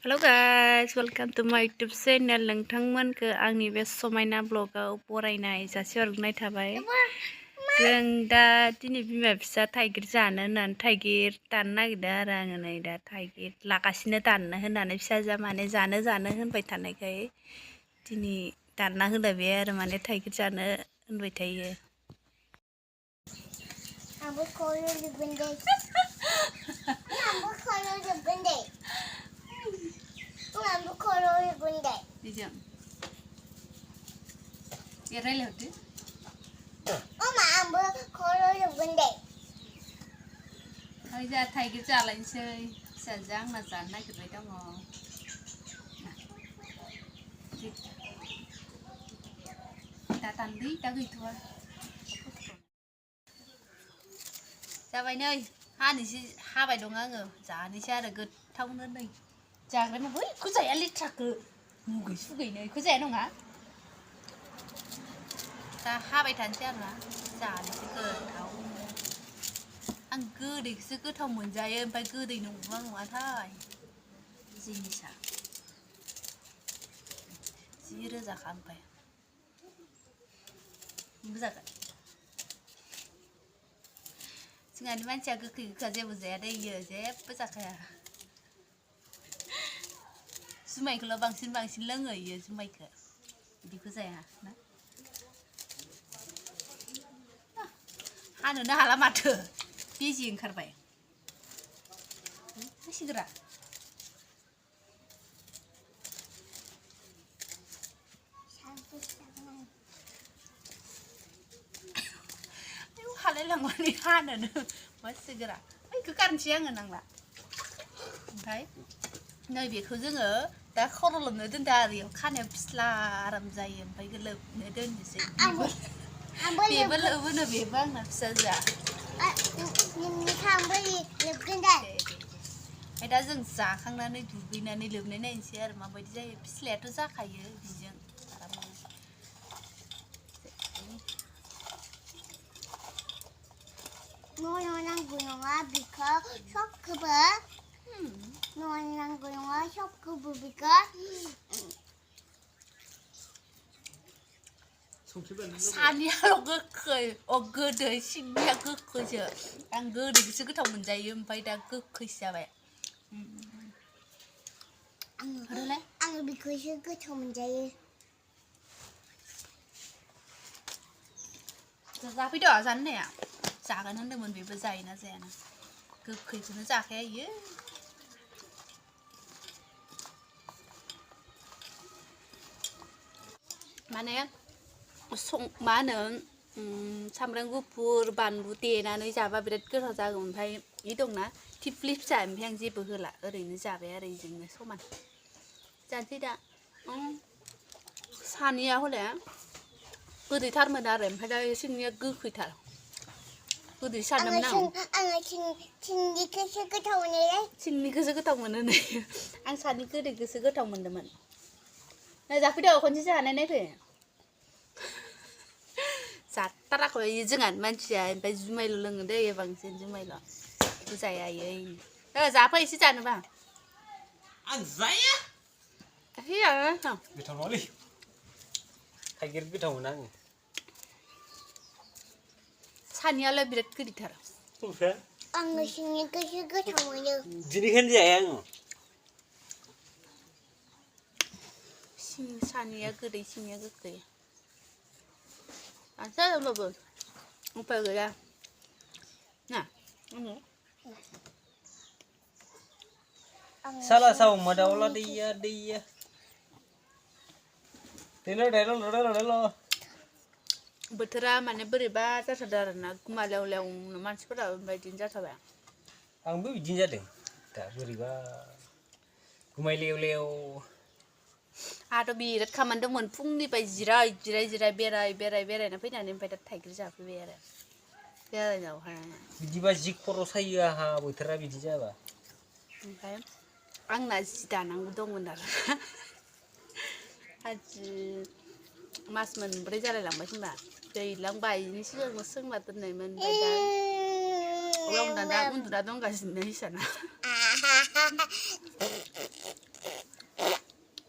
Hello guys, welcome to my YouTube channel. नोंथांमोनखौ आंनि बे समायना ब्लगाव बरायनाय जासिहरनाय थाबाय। जों दा दिनै बिमा फिसा थाइगिर जानो होननानै थाइगिर दाननो नागिरदों आरो आङो नै दा थाइगिर लागासिनो दाननो होननानै फिसाजोआ माने जानो होनबाय थानायखाय दिनै दानना होलायबाय आरो माने थाइगिर जानो होनबाय थायो। आंबो खर' जोबगोन दे। आंबो खर' जोबगोन दे। आंबो खर' जोबगोन दे। निजों रायलायहरदो। अमा आंबो खर' जोबगोन दे। ओइ जा थाइगिर जालायनोसै फिसाजोआ आंना जानो नागिरबाय दङ। दा दानदै दा गैथ'आ। जाबाय नै हानोसै हाबाय दं आङो जानोसै आरो गोथावनो नै जाग्राया बैखौ जाया लेथ्राखौ मुगै सुगैनो बेखौ जाया नङा दा हाबाय थानोसै आरोना जानोसै गोथावनो आं गोदैखौसो गोथाव मोनजायो ओमफ्राय गोदै नंगौना नङाथाय जिनिसा जि रोजाखा ओमफ्राय बुजागोन जोंहानि मानसिया गोखै गोखा जेबो जाया दै इयो जेबो जाखाया जुमायखौल' बांसिन लोङो इयो जुमायखौ बिदिखौ जाया ना हानोनो हाला माथो बिजि ओंखारबाय बेसेगोरा हालायलांबाय हानोनो मासे गोरा बेखौ गारनोसै आङो नांला ओमफ्राय नैबेखौ जोङो दा खर' लोबनो दोनदो आरो इयाव खानायाव फिस्ला आराम जायो ओमफ्राय लोबनो दोननोसै बेबो लोबोनो बेबो आंना फिसाजोआ ओमफ्राय दा जों जाखांनानै दुगैनानै लोबनाय नायनोसै आरो माबायदि जायो फिस्लायाथ' जाखायो बिजों नांगौ नङा बिखौ सबखौबो नांगौ नङा सबखौबो बिखौ सानियाल' गोखै गोदै सिंनिया गोखैसो आं गोदैखौसो गोथाव मोनजायो ओमफ्राय दा गोखैसो जाबाय आङो बिखौसो गोथाव मोनजायो जाफैद' जानो नाया जागोन होनदोंमोन बेबो जायोना जायाना गोखैखौनो जाखाया इयो माने मा होनो सामब्राम गुफुर बानलु देनानै जाबा बिराद गोथाव जागौ ओमफ्राय इ दंना थिफ्लि फिसा ओमफ्राय आं जेबो होला ओरैनो जाबाय आरो इजोंनो समान जानोसै दा सानिया हले गोदैथारमोन आरो ओमफ्राय दा सिंनिया गोखैथार गोदै सानदोंमोन आङो सिंनिखौसो गोथाव मोनो सिंनिखौसो गोथाव मोनो नै आं सानि गोदैखौसो गोथाव मोनदोंमोन नै जाफैदो खनसे जानाय नायफै जाथाराखै जोंहानि मानसिया ओमफ्राय जुमायल' लोङो दै बांसिन जुमायल' जाया इयो जाफै एसे जानोबा आं जाया होया गोथाव नङालै थाइगिर गोथाव मोना आङो सानियालाय बिराद गोदैथार आङो सिंनिखौसो गोथाव मोनो दिनैखायनो जाया आङो सानिया गोदै सिंनिया गोखै जायोब्लाबो उफाय गैया ना साला साव मदावला दैया बोथोरा माने बोरैबा जाथारदों आरोना गुमालेव मानसिफोराबो ओमफ्राय बिदिनो जाथारबाय आंबो बिदिनो जादों दा बोरैबा गुमायलेव आंहाथ' बिराद खामानि दंमोन फुंनिफ्राय जिराय बेरायना फैनानै ओमफ्राय दा थाइगिर जाफैबाय आरो बेरायनायावहाय बिदिबा जि खर' सायो आंहा बोथोरा बिदि जाबा ओमफ्राय आंना जि दानांगौ दंमोन आरो जि मास मोनब्रै जालायलांबाय खोमा दैज्लां बायैनि सिगां सोंना दोननायमोन ओमफ्राय दा उनाव दा उन्दुना दंगासिनो हिसाना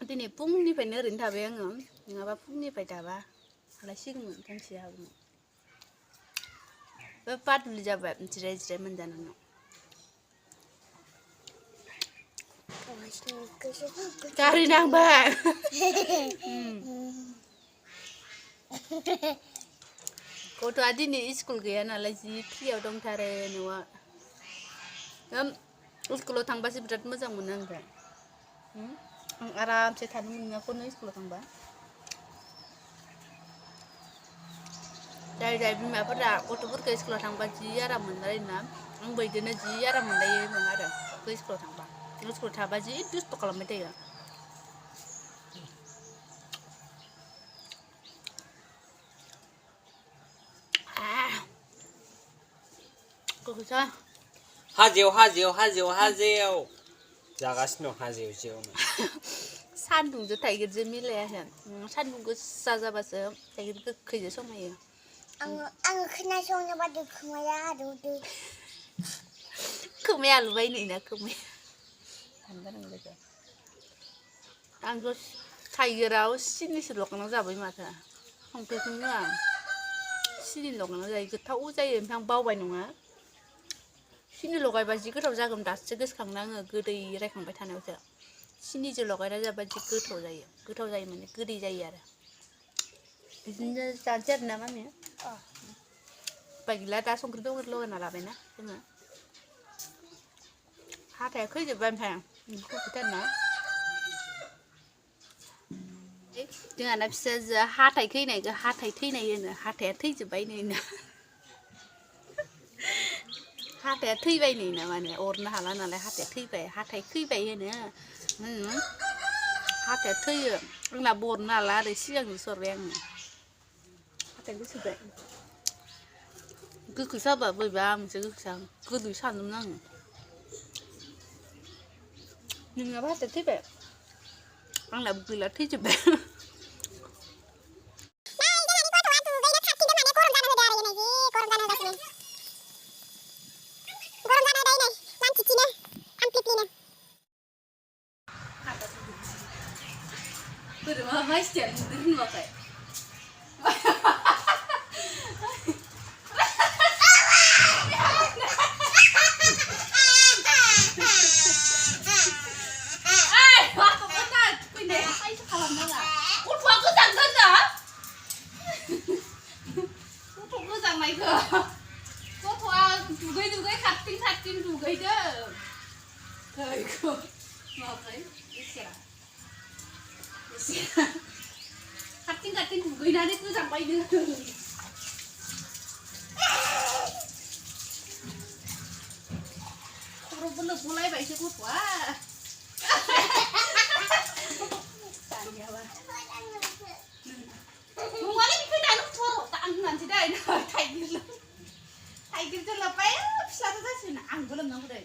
दिनै फुंनिफ्रायनो ओरैनो थाबाय आङो नङाबा फुंनिफ्राय दाबा हालायसिगौमोन गांसे हागौमोन बे बादुलि जाबाय जिराय जिराय मोनजानानै गारि नांबाय गथ'आ दिनै स्कुल गैया नालाय जि फ्रियाव दंथारो न'आ स्कुलाव थांबासो बिराद मोजां मोनो आं आरामसे थानो मोननायखौनो स्कुलाव थांबा जाय जाय बिमाफोरा गथ'फोरखौ स्कुलाव थांबा जि आराम मोनलायोना आंबो बिदिनो जि आराम मोनलायोमोन आरो स्कुलाव थांबा स्कुलाव थाबा जि दुस्थ' खालामबाय थायो गथ'सा हाजोआव जागासिनो दं हाजोआव जिउनो सान्दुंजों थाइगिरजों मिलायाखै सान्दुं गोसा जाबासो थाइगिर गोखैजों समायो आङो खोनासंनो बादो खोमाया आलौदो खोमाया आलौबाय नैना खोमाया आंथ' थाइगिराव सिनिसो लगायना जाबाय माथो संख्रिखौनो होआ सिनि लगायना जायो गोथाव जायो ओमफ्राय आं बावबाय नङा सिनि लगायबा जि गोथाव जागोन दासो गोसोखांनो आङो गोदै रायखांबाय थानायावसो सिनिजों लगायना जाबा जि गोथाव जायो माने गोदै जायो आरो बिदिनो जानोसै आरो ना मामि उपाय गैला दा संख्रिखौ लगायना लाबायना जोङो हाथाया खैजोब्बाय ओमफ्राय गुफुरथारना जोंहाना फिसाजोआ हाथाय खैनायखौ हाथाय थैनाय होनो हाथाया थैजोब्बाय नैना हाथाया थैबाय नैना माने अरनो हाला नालाय हाथाया थैबाय हाथाय खैबाय होनो हाथाया थैयो आंना बरनो हाला आरो सिगांजोंसो हरबाय आङो हाथाय गोसोबाय गोखै साबा बोरैबा मोनसे गोखै गोदै सानदोंमोन आङो नोंनाबो हाथाया थैबाय आंनाबो गैला थैजोब्बाय बोरैबा मानसिया नुदों नुवाखै गथ'आ दुगै खारथिं दुगैदो खारथिं दुगैनानै गोजांबायनो खर'बो लोबलायबायसो गथ'आ दानियाबा नङालै बेखौ दानो खर' आं होननानैसै दा थाइगिरजों लाबबाय फिसाजो जासिगोन आंबो लोंनांगौ दै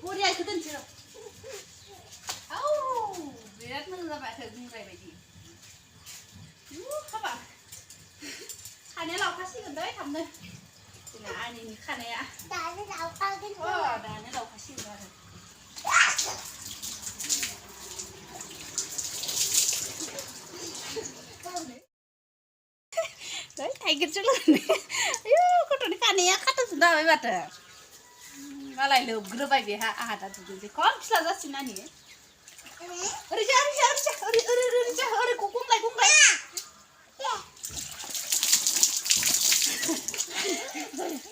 बरियाखौ दोनसै औ बिराद मोजां जाबाय बुंनाय बायदि हाबा खानाया लावखासिगोन दै थाबनो जोंना आनैनि खानाया दानो लावखासिगोन आरो थाइगिरजों लोंनानै आयु गथ'नि खानाया खाथाजोबनो हाबाय माथो मालाय लोबग्रोबाय बेहा आंहा दा दुगैनोसै खम फिस्ला जासिगोन नानि ओरै गंग्लाय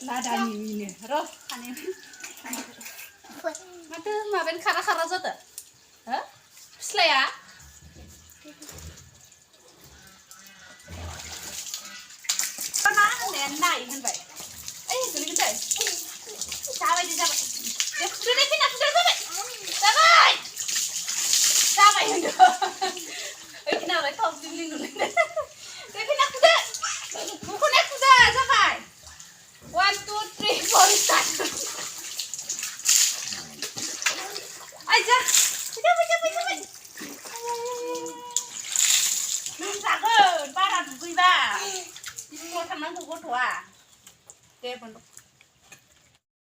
लादानिनो र' खानाया माथो माबायानो खारा जादों हो फिस्लाया नाय होनबाय ओइ गोलैगोन दै जाबाय दे फुदो जाबाय होनदों ओइ खिनालाय थाव दिंलिं नुलाय दे खिना फुदो मुख'नाय फुदो जाबाय 1 2 3 4 स्टार्ट आइजा फैजाबाय लोमजागोन बारा दुगैबा स्कुलाव थांनांगौ गथ'आ दे बन्द'